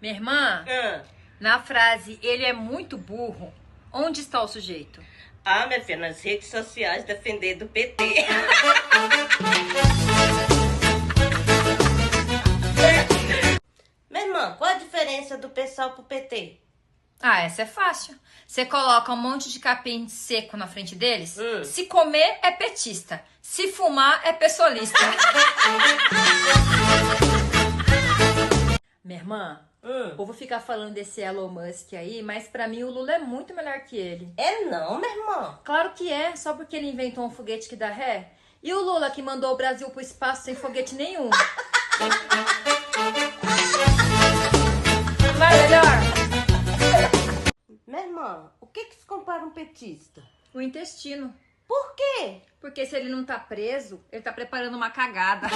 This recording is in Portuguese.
Minha irmã, Ah, na frase ele é muito burro, onde está o sujeito? minha filha, nas redes sociais defendendo o PT. Minha irmã, qual a diferença do PSOL pro PT? Ah, essa é fácil. Você coloca um monte de capim seco na frente deles. Hum. Se comer, é petista. Se fumar, é pessoalista. Minha irmã, o povo fica falando desse Elon Musk aí, mas pra mim o Lula é muito melhor que ele. É não, minha irmã. Claro que é, só porque ele inventou um foguete que dá ré. E o Lula que mandou o Brasil pro espaço sem foguete nenhum. Vai melhor. Minha irmã, o que se compara um petista? O intestino. Por quê? Porque se ele não tá preso, ele tá preparando uma cagada.